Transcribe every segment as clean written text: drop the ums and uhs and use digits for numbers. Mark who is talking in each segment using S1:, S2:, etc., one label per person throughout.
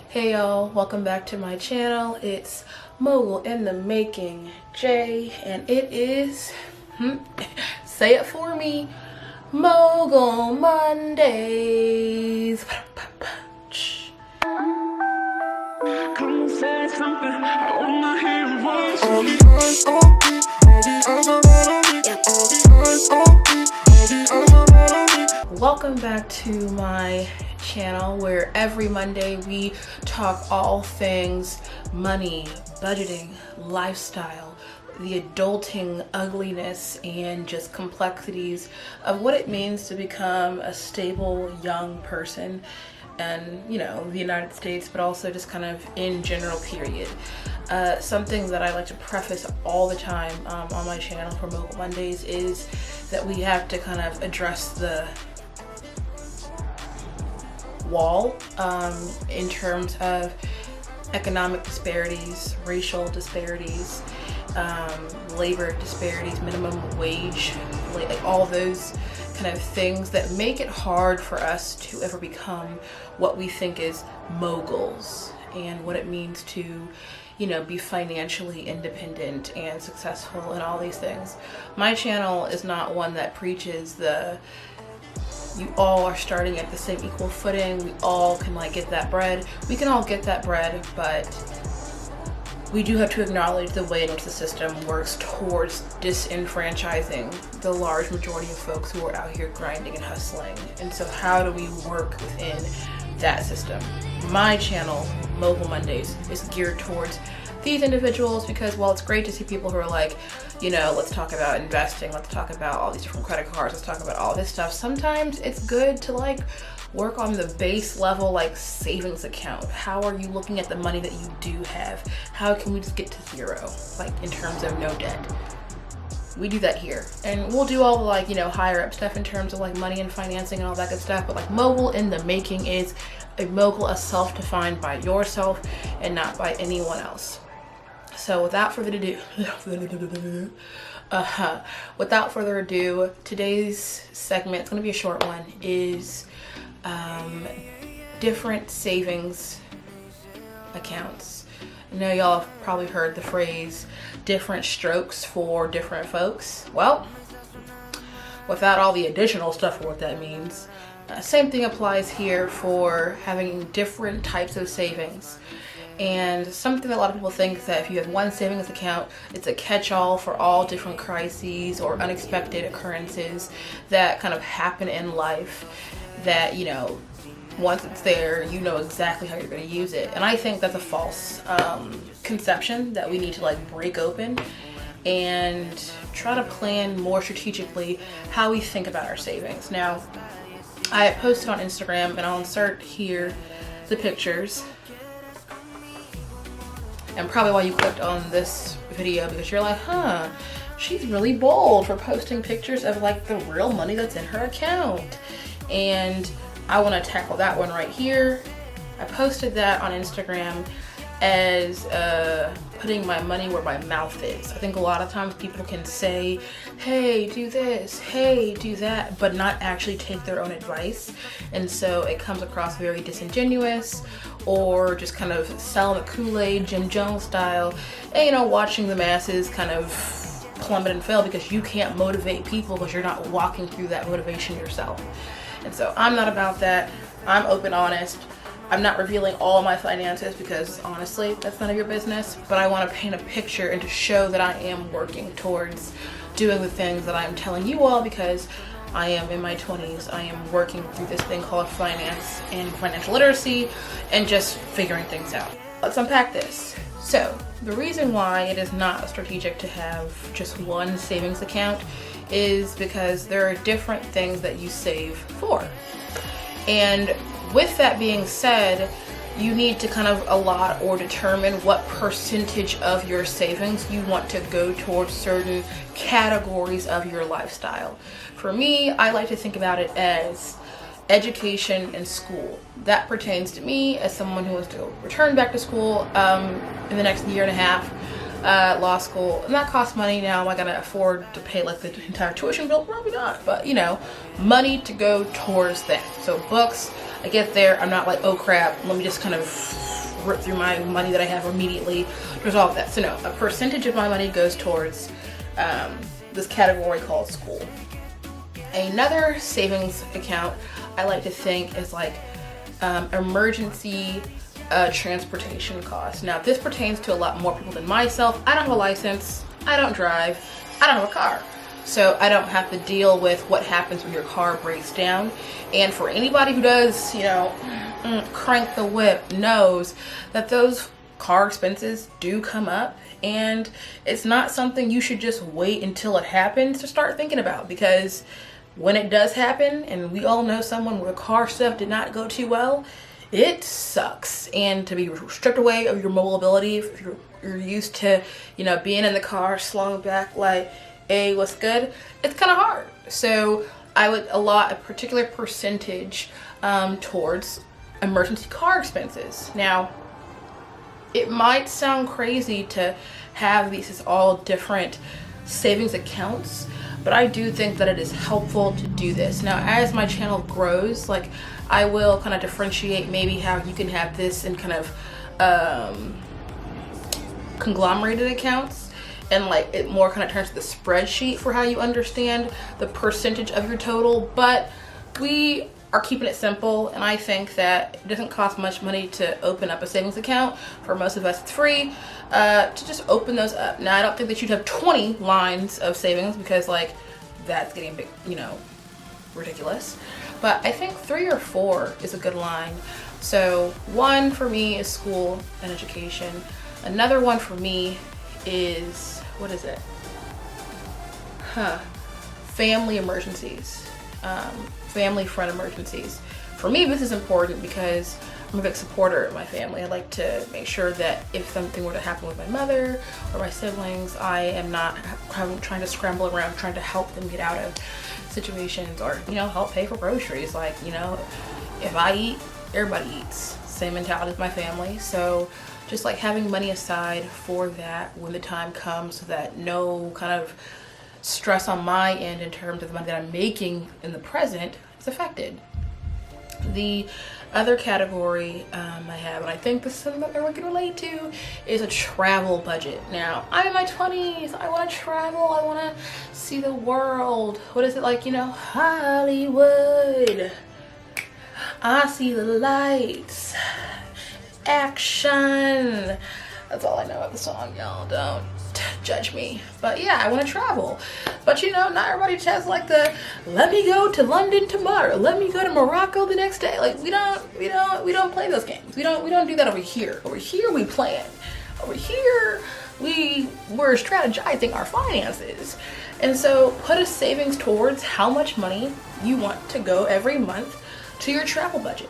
S1: Hey y'all, welcome back to my channel. It's Mogul in the making, Jay, and it is, say it for me, Mogul Mondays. Come say something, I wanna hear your voice. All the eyes on me, all the eyes are on me, all the eyes on me, all the eyes are on me. Welcome back to my channel where every Monday we talk all things money, budgeting, lifestyle, the adulting ugliness, and just complexities of what it means to become a stable young person and, you know, the United States, but also just kind of in general, period. Something that I like to preface all the time on my channel for Mogul Mondays is that we have to kind of address the wall in terms of economic disparities, racial disparities, labor disparities, minimum wage, like all those kind of things that make it hard for us to ever become what we think is moguls and what it means to, you know, be financially independent and successful and all these things. My channel is not one that preaches the you all are starting at the same equal footing, we all can like get that bread. We can all get that bread, but we do have to acknowledge the way in which the system works towards disenfranchising the large majority of folks who are out here grinding and hustling. And so how do we work within that system? My channel, Mogul Mondays, is geared towards these individuals because while it's great to see people who are like, you know, let's talk about investing, let's talk about all these different credit cards, let's talk about all this stuff, sometimes it's good to like work on the base level, like savings account. How are you looking at the money that you do have? How can we just get to zero, like in terms of no debt? We do that here, and we'll do all the like, you know, higher up stuff in terms of like money and financing and all that good stuff, but like Mogul in the making is a mogul, a self-defined by yourself and not by anyone else. So without further ado, today's segment, it's going to be a short one, is different savings accounts. I know y'all have probably heard the phrase different strokes for different folks. Well, without all the additional stuff for what that means, same thing applies here for having different types of savings. And something that a lot of people think is that if you have one savings account, it's a catch-all for all different crises or unexpected occurrences that kind of happen in life that, you know, once it's there, you know exactly how you're going to use it. And I think that's a false conception that we need to like break open and try to plan more strategically how we think about our savings. Now, I posted on Instagram, and I'll insert here the pictures. And probably why you clicked on this video, because you're like, huh, she's really bold for posting pictures of like the real money that's in her account. And I want to tackle that one right here. I posted that on Instagram as putting my money where my mouth is. I think a lot of times people can say, hey, do this, hey, do that, but not actually take their own advice. And so it comes across very disingenuous, or just kind of selling the Kool-Aid, Jim Jones style, and, you know, watching the masses kind of plummet and fail because you can't motivate people because you're not walking through that motivation yourself. And so I'm not about that. I'm open, honest. I'm not revealing all my finances because honestly, that's none of your business, but I want to paint a picture and to show that I am working towards doing the things that I'm telling you all because I am in my 20s. I am working through this thing called finance and financial literacy and just figuring things out. Let's unpack this. So the reason why it is not strategic to have just one savings account is because there are different things that you save for. And with that being said, you need to kind of allot or determine what percentage of your savings you want to go towards certain categories of your lifestyle. For me, I like to think about it as education and school. That pertains to me as someone who wants to return back to school in the next year and a half, law school, and that costs money. Now, am I gonna afford to pay like the entire tuition bill? Probably not, but you know, money to go towards that. So books, I get there, I'm not like, oh crap, let me just kind of rip through my money that I have immediately to resolve that. So no, a percentage of my money goes towards this category called school. Another savings account I like to think is like emergency transportation costs. Now this pertains to a lot more people than myself. I don't have a license, I don't drive, I don't have a car. So I don't have to deal with what happens when your car breaks down. And for anybody who does, you know, crank the whip, knows that those car expenses do come up, and it's not something you should just wait until it happens to start thinking about, because when it does happen, and we all know someone where car stuff did not go too well, it sucks. And to be stripped away of your mobility, if you're used to, you know, being in the car slung back like, hey, what's good, it's kind of hard. So I would allot a particular percentage towards emergency car expenses. Now, it might sound crazy to have these as all different savings accounts, but I do think that it is helpful to do this. Now, as my channel grows, like, I will kind of differentiate maybe how you can have this in kind of conglomerated accounts, and like it more kind of turns to the spreadsheet for how you understand the percentage of your total. But we are keeping it simple, and I think that it doesn't cost much money to open up a savings account. For most of us, it's free to just open those up. Now, I don't think that you'd have 20 lines of savings, because like that's getting a bit, you know, ridiculous. But I think 3 or 4 is a good line. So one for me is school and education. Another one for me is, what is it? Family emergencies. Family friend emergencies. For me, this is important because I'm a big supporter of my family. I like to make sure that if something were to happen with my mother or my siblings, I am not trying to scramble around trying to help them get out of situations, or, you know, help pay for groceries. Like, you know, if I eat, everybody eats. Same mentality with my family. So just like having money aside for that when the time comes, so that no kind of stress on my end in terms of the money that I'm making in the present is affected. The other category I have, and I think this is something that everyone can relate to, is a travel budget. Now, I'm in my 20s, I want to travel, I want to see the world. What is it like, you know, Hollywood, I see the lights, action. That's all I know about the song, y'all. Don't judge me. But yeah, I want to travel. But you know, not everybody has like the, let me go to London tomorrow, let me go to Morocco the next day. Like we don't play those games. We don't do that over here. Over here we plan. Over here we're strategizing our finances. And so put a savings towards how much money you want to go every month to your travel budget.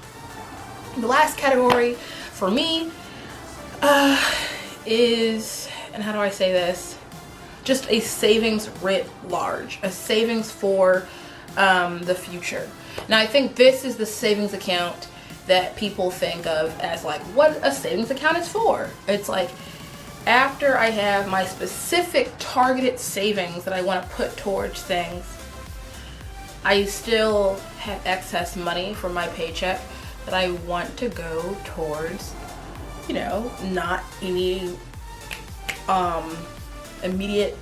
S1: The last category for me is, and how do I say this, just a savings writ large, a savings for the future. Now, I think this is the savings account that people think of as like what a savings account is for. It's like, after I have my specific targeted savings that I want to put towards things, I still have excess money from my paycheck that I want to go towards, you know, not any immediate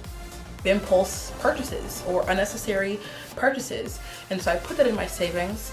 S1: impulse purchases or unnecessary purchases. And so I put that in my savings,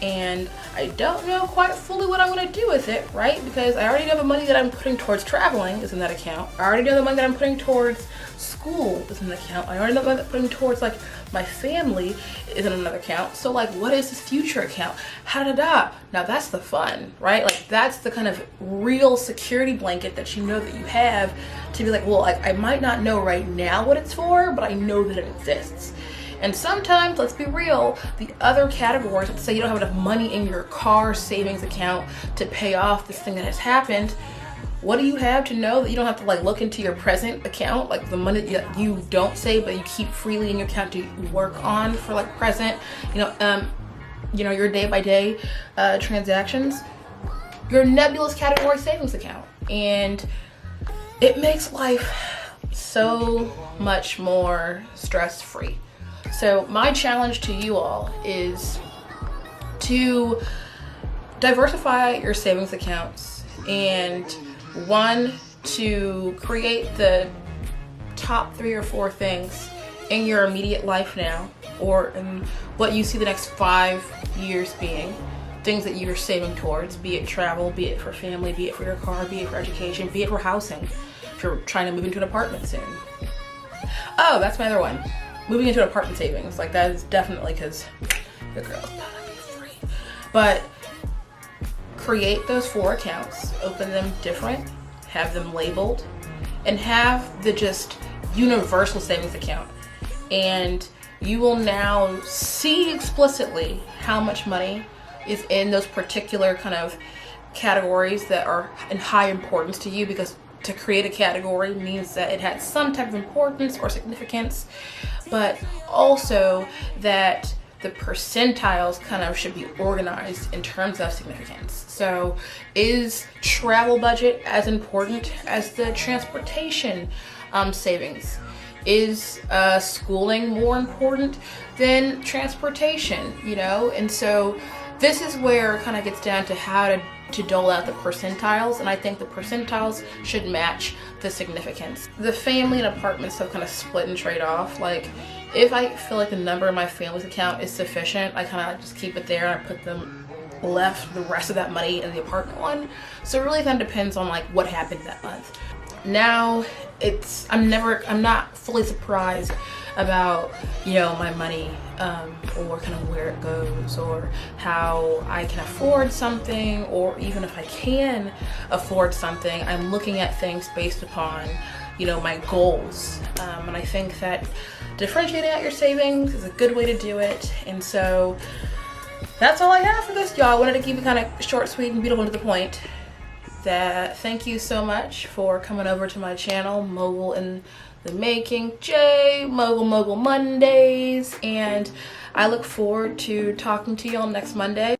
S1: and I don't know quite fully what I'm going to do with it, right? Because I already know the money that I'm putting towards traveling is in that account. I already know the money that I'm putting towards school is in the account. I already know the money that I'm putting towards like my family is in another account. So like, what is this future account? Now that's the fun, right? Like that's the kind of real security blanket that you know that you have to be like, well, I might not know right now what it's for, but I know that it exists. And sometimes, let's be real, the other categories, let's say you don't have enough money in your car savings account to pay off this thing that has happened. What do you have to know that you don't have to like look into your present account, like the money that you don't save but you keep freely in your account to work on for like present, your day by day transactions, your nebulous category savings account. And it makes life so much more stress-free. So my challenge to you all is to diversify your savings accounts, and one, to create the top 3 or 4 things in your immediate life now, or in what you see the next 5 years being, things that you're saving towards, be it travel, be it for family, be it for your car, be it for education, be it for housing, if you're trying to move into an apartment soon. Oh, that's my other one. Moving into an apartment savings. Like, that is definitely because your girl's about to be free. But create those 4 accounts, open them different, have them labeled, and have the just universal savings account. And you will now see explicitly how much money is in those particular kind of categories that are in high importance to you, because to create a category means that it has some type of importance or significance, but also that the percentiles kind of should be organized in terms of significance. So is travel budget as important as the transportation savings? Is schooling more important than transportation, you know? And so this is where it kind of gets down to how to dole out the percentiles, and I think the percentiles should match the significance. The family and apartments have kind of split and trade off. Like, if I feel like the number in my family's account is sufficient, I kind of just keep it there and I put the rest of that money in the apartment one. So it really kind of depends on like what happened that month. Now I'm not fully surprised about, you know, my money, or kind of where it goes, or how I can afford something, or even if I can afford something. I'm looking at things based upon, you know, my goals, and I think that differentiating out your savings is a good way to do it. And so that's all I have for this, y'all. I wanted to keep it kind of short, sweet, and beautiful, to the point. Thank you so much for coming over to my channel, Mogul in the Making, Mogul Mondays, and I look forward to talking to you all next Monday.